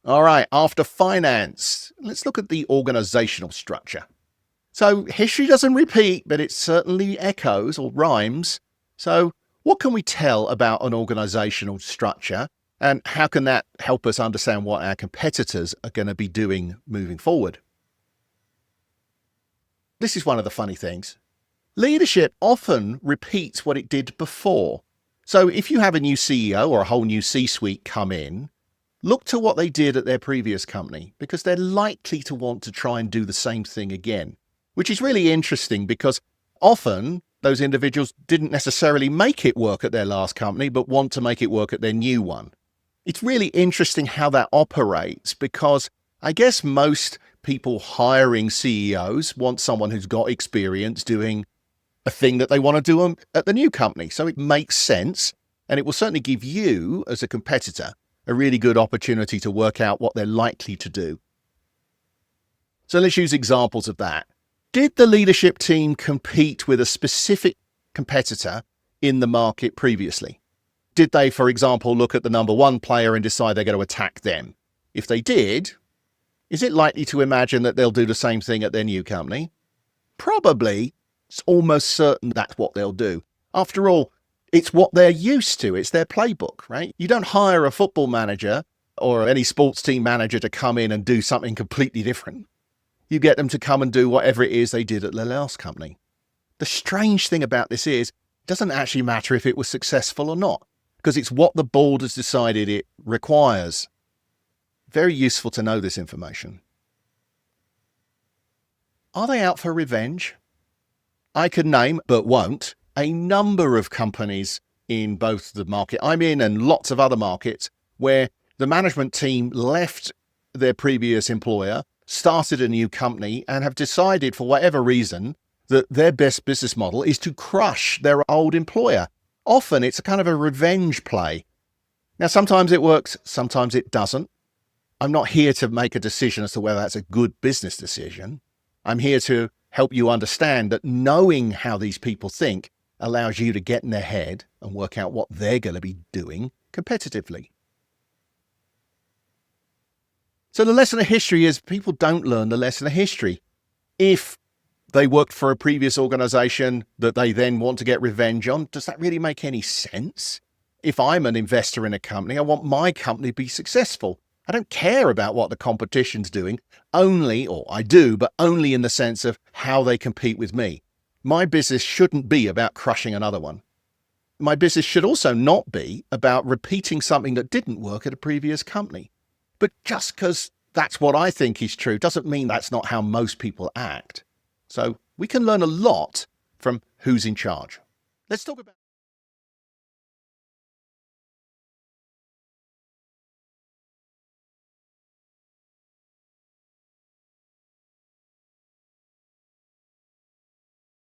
All right, after finance, let's look at the organizational structure. So history doesn't repeat, but it certainly echoes or rhymes. So what can we tell about an organizational structure, and how can that help us understand what our competitors are going to be doing moving forward? This is one of the funny things. Leadership often repeats what it did before. So if you have a new CEO or a whole new C-suite come in, look to what they did at their previous company, because they're likely to want to try and do the same thing again, which is really interesting because often those individuals didn't necessarily make it work at their last company, but want to make it work at their new one. It's really interesting how that operates, because I guess most people hiring CEOs want someone who's got experience doing a thing that they want to do at the new company. So it makes sense, and it will certainly give you, as a competitor, a really good opportunity to work out what they're likely to do. So let's use examples of that. Did the leadership team compete with a specific competitor in the market previously? Did they, for example, look at the number one player and decide they're going to attack them? If they did, is it likely to imagine that they'll do the same thing at their new company? Probably. It's almost certain that's what they'll do. After all, it's what they're used to. It's their playbook, right? You don't hire a football manager or any sports team manager to come in and do something completely different. You get them to come and do whatever it is they did at their last company. The strange thing about this is, it doesn't actually matter if it was successful or not, because it's what the board has decided it requires. Very useful to know this information. Are they out for revenge? I could name, but won't, a number of companies in both the market I'm in and lots of other markets where the management team left their previous employer, started a new company, and have decided for whatever reason that their best business model is to crush their old employer. Often it's a kind of a revenge play. Now, sometimes it works, sometimes it doesn't. I'm not here to make a decision as to whether that's a good business decision. I'm here to help you understand that knowing how these people think allows you to get in their head and work out what they're going to be doing competitively. So the lesson of history is people don't learn the lesson of history. If they worked for a previous organization that they then want to get revenge on, does that really make any sense? If I'm an investor in a company, I want my company to be successful. I don't care about what the competition's doing, or I do, but only in the sense of how they compete with me. My business shouldn't be about crushing another one. My business should also not be about repeating something that didn't work at a previous company. But just because that's what I think is true doesn't mean that's not how most people act. So we can learn a lot from who's in charge. Let's talk about